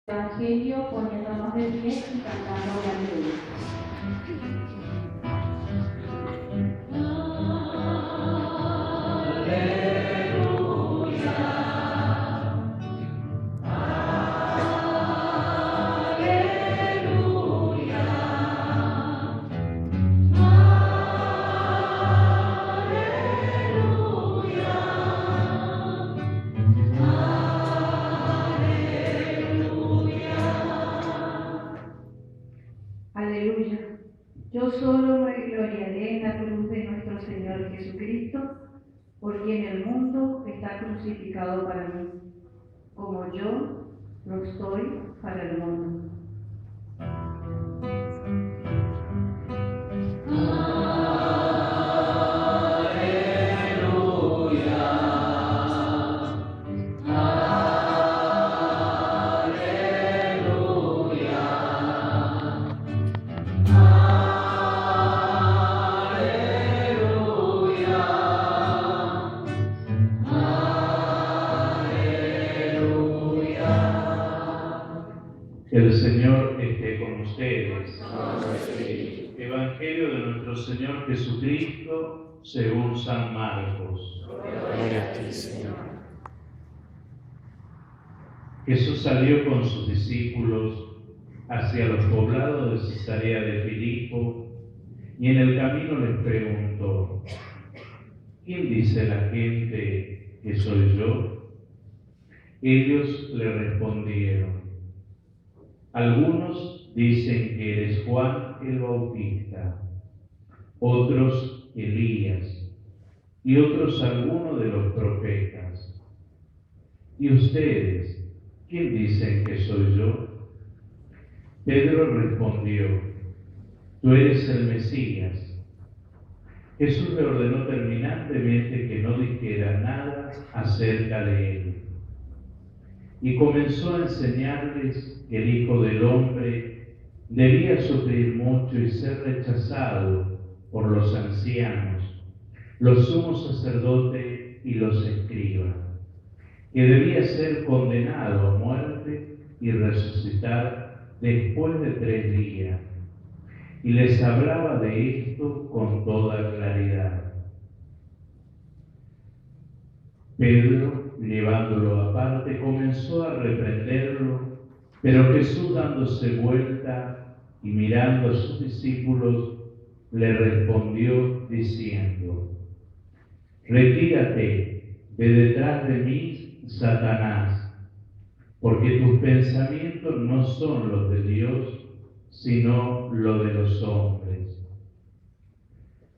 Evangelio poniéndonos de pie y cantando la aleluya. Aleluya. Yo solo me gloriaré en la cruz de nuestro Señor Jesucristo, por quien el mundo está crucificado para mí, como yo lo estoy para el mundo. El Señor esté con ustedes. Evangelio de nuestro Señor Jesucristo según San Marcos. Gloria a ti, Señor. Jesús salió con sus discípulos hacia los poblados de Cesarea de Filipo y en el camino les preguntó: ¿quién dice la gente que soy yo? Ellos le respondieron: algunos dicen que eres Juan el Bautista, otros Elías, y otros alguno de los profetas. ¿Y ustedes, quién dicen que soy yo? Pedro respondió: tú eres el Mesías. Jesús le ordenó terminantemente que no dijera nada acerca de él. Y comenzó a enseñarles que el Hijo del Hombre debía sufrir mucho y ser rechazado por los ancianos, los sumos sacerdotes y los escribas, que debía ser condenado a muerte y resucitar después de 3 días. Y les hablaba de esto con toda claridad. Pedro, llevándolo aparte, comenzó a reprenderlo, pero Jesús, dándose vuelta y mirando a sus discípulos, le respondió diciendo: retírate de detrás de mí, Satanás, porque tus pensamientos no son los de Dios, sino los de los hombres.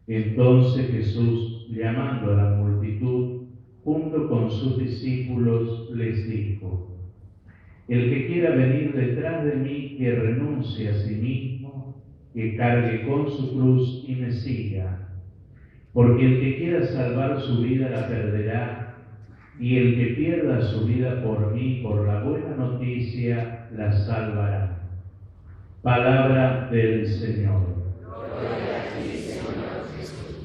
Entonces Jesús, llamando a la multitud, junto con sus discípulos, les dijo: el que quiera venir detrás de mí, que renuncie a sí mismo, que cargue con su cruz y me siga. Porque el que quiera salvar su vida la perderá, y el que pierda su vida por mí, por la buena noticia, la salvará. Palabra del Señor. Gloria a ti, Señor Jesús.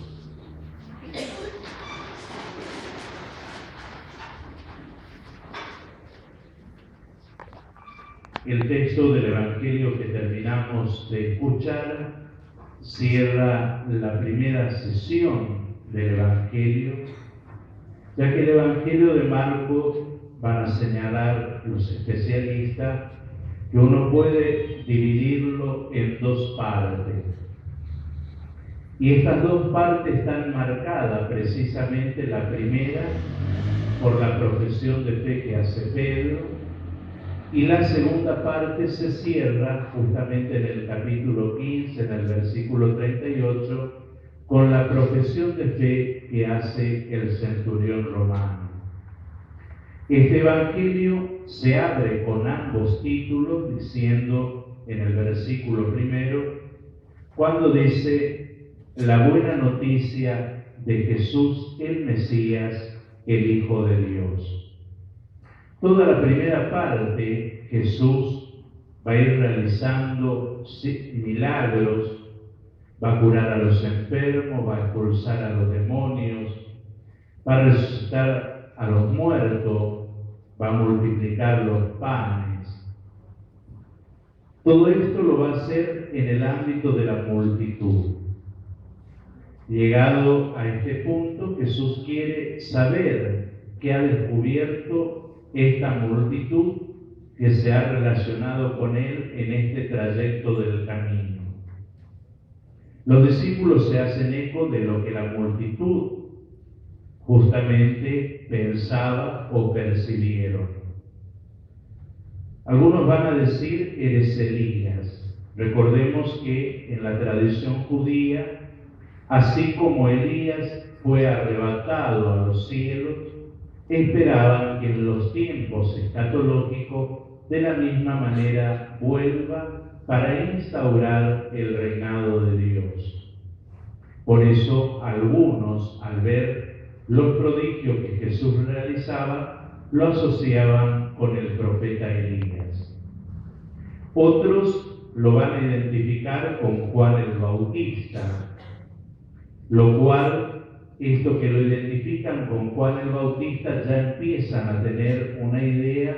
El texto del Evangelio que terminamos de escuchar cierra la primera sesión del Evangelio, ya que el Evangelio de Marcos van a señalar los especialistas que uno puede dividirlo en 2 partes. Y estas 2 partes están marcadas precisamente, la primera por la profesión de fe que hace Pedro, y la segunda parte se cierra justamente en el capítulo 15, en el versículo 38, con la profesión de fe que hace el centurión romano. Este Evangelio se abre con ambos títulos diciendo en el versículo primero, cuando dice la buena noticia de Jesús el Mesías, el Hijo de Dios. Toda la primera parte, Jesús va a ir realizando milagros, va a curar a los enfermos, va a expulsar a los demonios, va a resucitar a los muertos, va a multiplicar los panes. Todo esto lo va a hacer en el ámbito de la multitud. Llegado a este punto, Jesús quiere saber qué ha descubierto esta multitud que se ha relacionado con él en este trayecto del camino. Los discípulos se hacen eco de lo que la multitud justamente pensaba o percibieron. Algunos van a decir, eres Elías. Recordemos que en la tradición judía, así como Elías fue arrebatado a los cielos, esperaban que en los tiempos escatológicos de la misma manera vuelva para instaurar el reinado de Dios. Por eso algunos, al ver los prodigios que Jesús realizaba, lo asociaban con el profeta Elías. Otros lo van a identificar con Juan el Bautista, lo cual, esto que lo identifican con Juan el Bautista, ya empiezan a tener una idea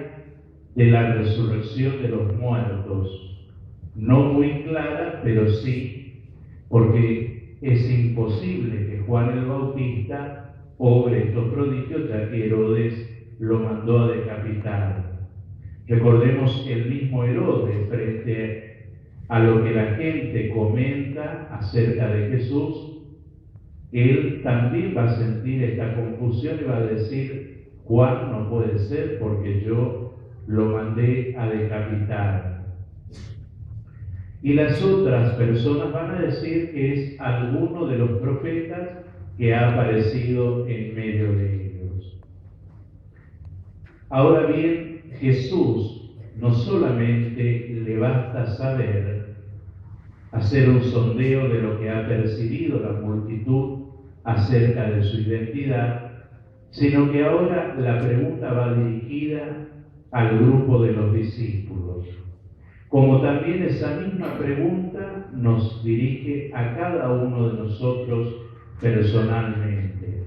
de la resurrección de los muertos. No muy clara, pero sí, porque es imposible que Juan el Bautista obre estos prodigios, ya que Herodes lo mandó a decapitar. Recordemos que el mismo Herodes, frente a lo que la gente comenta acerca de Jesús, él también va a sentir esta confusión y va a decir, Juan no puede ser porque yo lo mandé a decapitar. Y las otras personas van a decir que es alguno de los profetas que ha aparecido en medio de ellos. Ahora bien, Jesús no solamente le basta saber, hacer un sondeo de lo que ha percibido la multitud acerca de su identidad, sino que ahora la pregunta va dirigida al grupo de los discípulos. Como también esa misma pregunta nos dirige a cada uno de nosotros personalmente.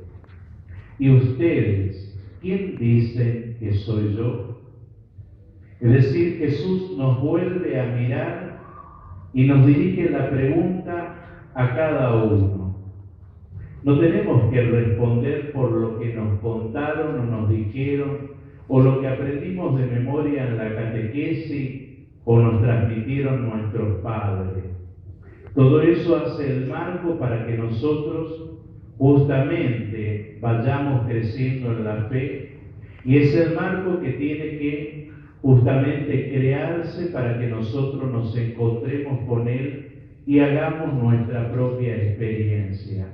¿Y ustedes, quién dicen que soy yo? Es decir, Jesús nos vuelve a mirar y nos dirige la pregunta a cada uno. No tenemos que responder por lo que nos contaron o nos dijeron, o lo que aprendimos de memoria en la catequesis, o nos transmitieron nuestros padres. Todo eso hace el marco para que nosotros justamente vayamos creciendo en la fe, y es el marco que tiene que justamente crearse para que nosotros nos encontremos con Él y hagamos nuestra propia experiencia.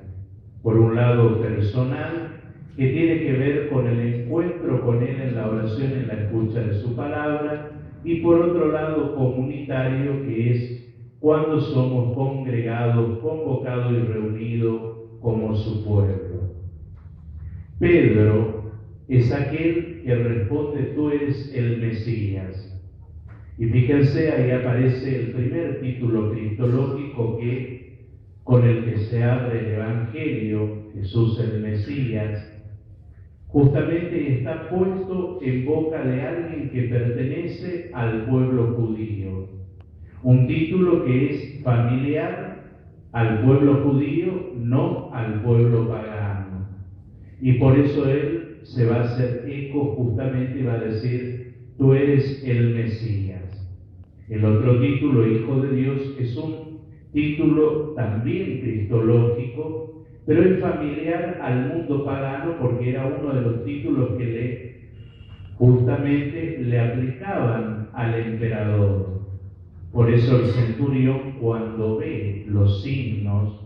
Por un lado personal, que tiene que ver con el encuentro con Él en la oración, en la escucha de su palabra, y por otro lado comunitario, que es cuando somos congregados, convocados y reunidos como su pueblo. Pedro es aquel que responde, tú eres el Mesías. Y fíjense, ahí aparece el primer título cristológico con el que se abre el Evangelio, Jesús el Mesías. Justamente está puesto en boca de alguien que pertenece al pueblo judío. Un título que es familiar al pueblo judío, no al pueblo pagano. Y por eso él se va a hacer eco justamente y va a decir, tú eres el Mesías. El otro título, Hijo de Dios, es un título también cristológico, pero es familiar al mundo pagano porque era uno de los títulos que justamente le aplicaban al emperador. Por eso el centurión, cuando ve los signos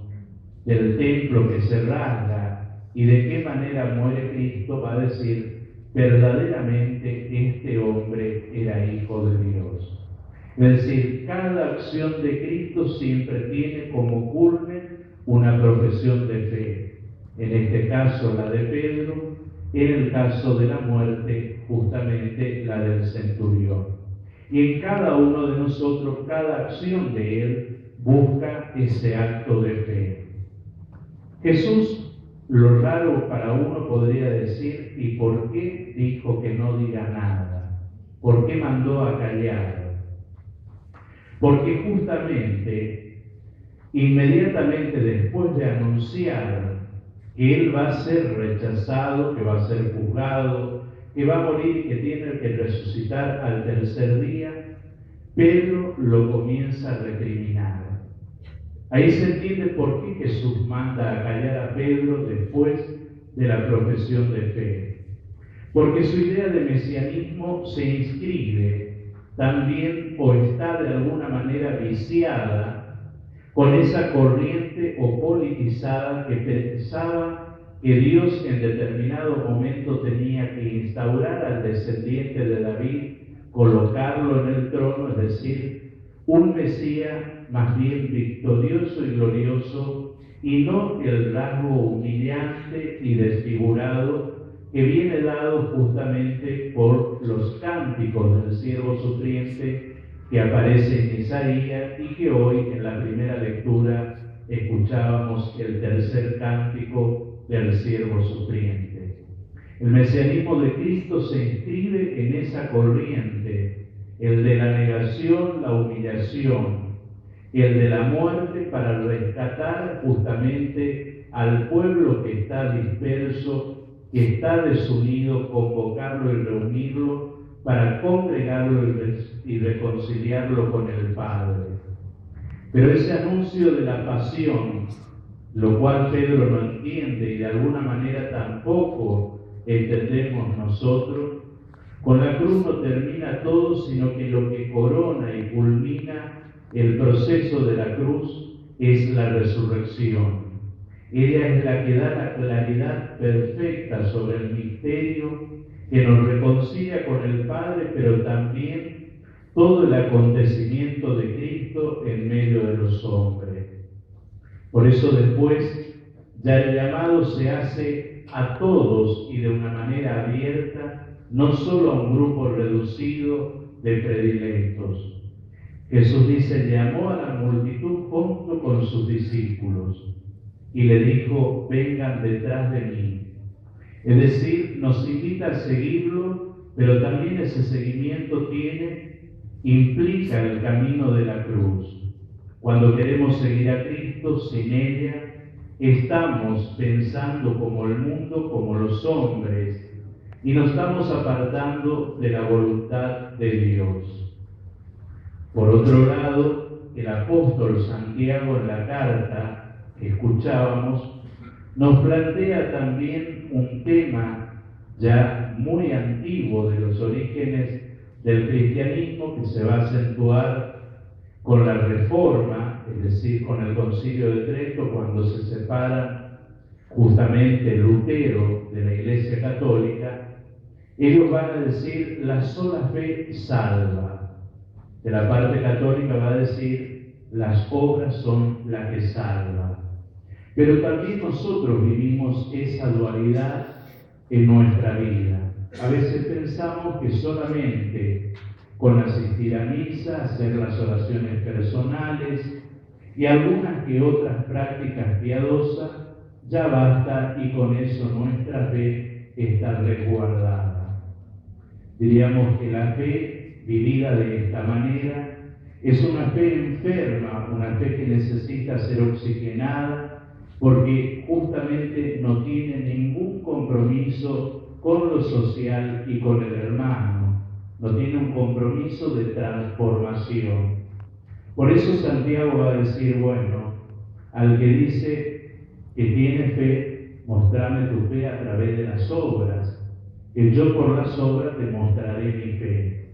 del templo que se rasga y de qué manera muere Cristo, va a decir, verdaderamente este hombre era Hijo de Dios. Es decir, cada acción de Cristo siempre tiene como culmen una profesión de fe. En este caso la de Pedro, en el caso de la muerte, justamente la del centurión. Y en cada uno de nosotros, cada acción de Él busca ese acto de fe. Jesús, lo raro para uno podría decir, ¿y por qué dijo que no diga nada? ¿Por qué mandó a callar? porque justamente, inmediatamente después de anunciar que él va a ser rechazado, que va a ser juzgado, que va a morir y que tiene que resucitar al tercer día, Pedro lo comienza a recriminar. Ahí se entiende por qué Jesús manda a callar a Pedro después de la profesión de fe. Porque su idea de mesianismo se inscribe también o está de alguna manera viciada con esa corriente o politizada que pensaba que Dios en determinado momento tenía que instaurar al descendiente de David, colocarlo en el trono, es decir, un Mesías más bien victorioso y glorioso, y no el rasgo humillante y desfigurado que viene dado justamente por los cánticos del siervo sufriente que aparece en Isaías y que hoy en la primera lectura escuchábamos el tercer cántico del siervo sufriente. El mesianismo de Cristo se inscribe en esa corriente, el de la negación, la humillación, el de la muerte para rescatar justamente al pueblo que está disperso, que está desunido, convocarlo y reunirlo para congregarlo y reconciliarlo con el Padre. Pero ese anuncio de la pasión, lo cual Pedro no entiende y de alguna manera tampoco entendemos nosotros, con la cruz no termina todo, sino que lo que corona y culmina el proceso de la cruz es la resurrección. Ella es la que da la claridad perfecta sobre el misterio que nos reconcilia con el Padre, pero también todo el acontecimiento de Cristo en medio de los hombres. Por eso después ya el llamado se hace a todos y de una manera abierta, no solo a un grupo reducido de predilectos. Jesús dice, llamó a la multitud junto con sus discípulos y le dijo, vengan detrás de mí. Es decir, nos invita a seguirlo, pero también ese seguimiento implica el camino de la cruz. Cuando queremos seguir a Cristo, sin ella, estamos pensando como el mundo, como los hombres, y nos estamos apartando de la voluntad de Dios. Por otro lado, el apóstol Santiago en la carta que escuchábamos nos plantea también un tema ya muy antiguo de los orígenes del cristianismo que se va a acentuar con la Reforma, es decir, con el Concilio de Trento, cuando se separa justamente Lutero de la Iglesia Católica. Ellos van a decir, la sola fe salva. De la parte católica va a decir, las obras son las que salvan. Pero también nosotros vivimos esa dualidad en nuestra vida. A veces pensamos que solamente con asistir a misa, hacer las oraciones personales y algunas que otras prácticas piadosas, ya basta y con eso nuestra fe está resguardada. Diríamos que la fe vivida de esta manera es una fe enferma, una fe que necesita ser oxigenada, porque justamente no tiene ningún compromiso con lo social y con el hermano, no tiene un compromiso de transformación. Por eso Santiago va a decir, bueno, al que dice que tiene fe, mostrame tu fe a través de las obras, que yo por las obras te mostraré mi fe.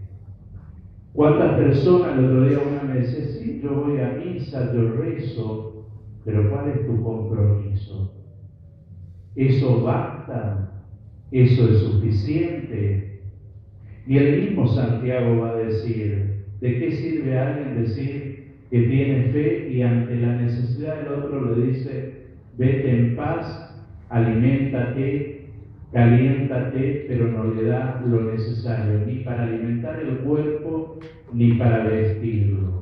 ¿Cuántas personas, el otro día una me decía, sí, yo voy a misa, yo rezo, pero ¿cuál es tu compromiso? ¿Eso basta? ¿Eso es suficiente? Y el mismo Santiago va a decir, ¿de qué sirve a alguien decir que tiene fe y ante la necesidad del otro le dice, vete en paz, aliméntate, caliéntate, pero no le da lo necesario, ni para alimentar el cuerpo, ni para vestirlo?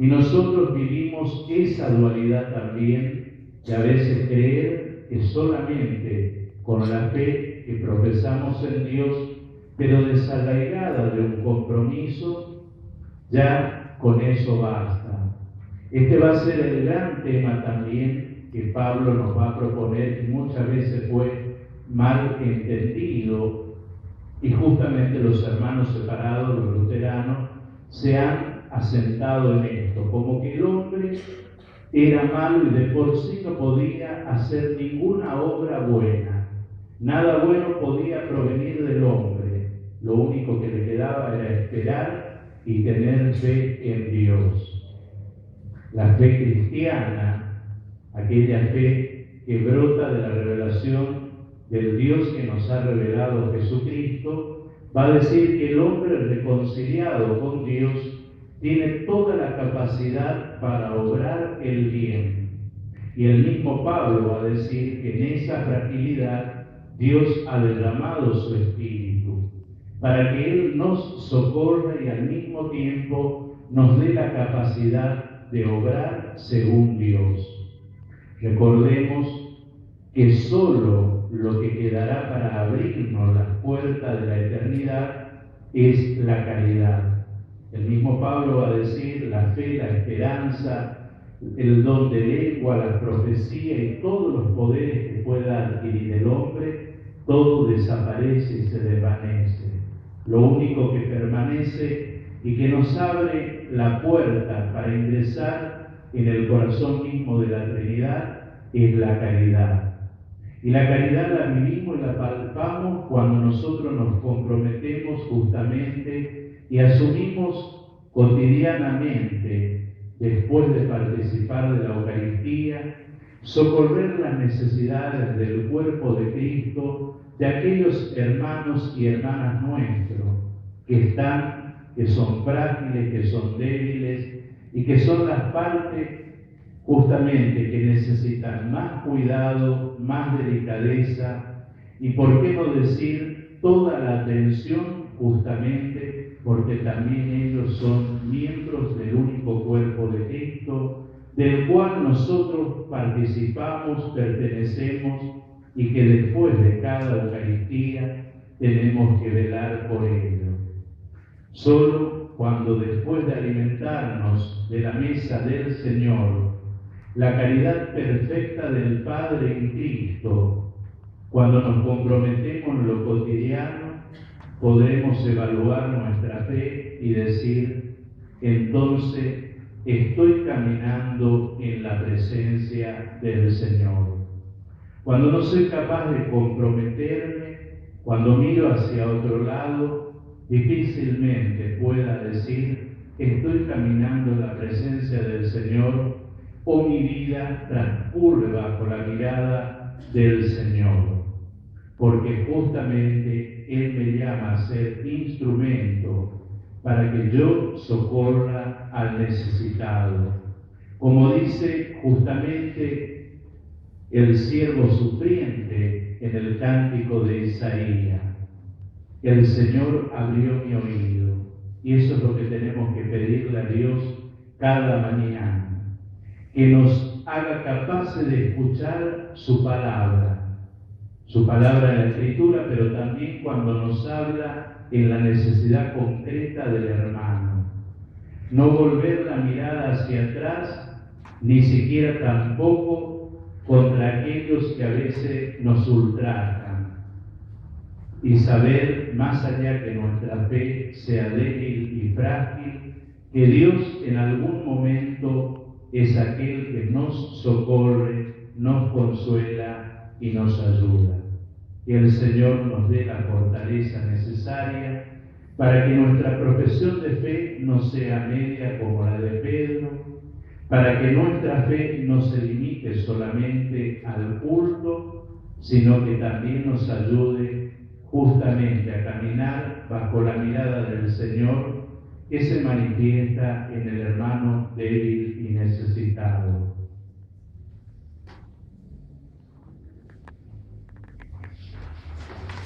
Y nosotros vivimos esa dualidad también, de a veces creer que solamente con la fe que profesamos en Dios, pero desarraigada de un compromiso, ya con eso basta. Este va a ser el gran tema también que Pablo nos va a proponer y muchas veces fue mal entendido, y justamente los hermanos separados, los luteranos, se han asentado en esto, como que el hombre era malo y de por sí no podía hacer ninguna obra buena. Nada bueno podía provenir del hombre. Lo único que le quedaba era esperar y tener fe en Dios. La fe cristiana, aquella fe que brota de la revelación del Dios que nos ha revelado Jesucristo, va a decir que el hombre reconciliado con Dios tiene toda la capacidad para obrar el bien. Y el mismo Pablo va a decir que en esa fragilidad Dios ha derramado su Espíritu, para que Él nos socorra y al mismo tiempo nos dé la capacidad de obrar según Dios. Recordemos que solo lo que quedará para abrirnos las puertas de la eternidad es la caridad. El mismo Pablo va a decir la fe, la esperanza, el don de lengua, la profecía y todos los poderes que pueda adquirir el hombre, todo desaparece y se desvanece. Lo único que permanece y que nos abre la puerta para ingresar en el corazón mismo de la Trinidad es la caridad. Y la caridad la vivimos y la palpamos cuando nosotros nos comprometemos justamente y asumimos cotidianamente, después de participar de la Eucaristía, socorrer las necesidades del cuerpo de Cristo, de aquellos hermanos y hermanas nuestros que son frágiles, que son débiles y que son las partes justamente que necesitan más cuidado, más delicadeza y, por qué no decir, toda la atención justamente porque también ellos son miembros del único cuerpo de Cristo, del cual nosotros participamos, pertenecemos y que después de cada Eucaristía tenemos que velar por ello. Solo cuando después de alimentarnos de la mesa del Señor, la caridad perfecta del Padre en Cristo, cuando nos comprometemos en lo cotidiano, podremos evaluar nuestra fe y decir, entonces estoy caminando en la presencia del Señor. Cuando no soy capaz de comprometerme, cuando miro hacia otro lado, difícilmente pueda decir, estoy caminando en la presencia del Señor, o mi vida transcurre bajo la mirada del Señor, porque justamente Él me llama a ser instrumento para que yo socorra al necesitado. Como dice justamente el siervo sufriente en el cántico de Isaías, el Señor abrió mi oído, y eso es lo que tenemos que pedirle a Dios cada mañana, que nos haga capaces de escuchar su palabra en la Escritura, pero también cuando nos habla en la necesidad concreta del hermano. No volver la mirada hacia atrás, ni siquiera tampoco contra aquellos que a veces nos ultrajan. Y saber, más allá que nuestra fe sea débil y frágil, que Dios en algún momento es aquel que nos socorre, nos consuela y nos ayuda. Que el Señor nos dé la fortaleza necesaria para que nuestra profesión de fe no sea media como la de Pedro, para que nuestra fe no se limite solamente al culto, sino que también nos ayude justamente a caminar bajo la mirada del Señor que se manifiesta en el hermano débil y necesitado.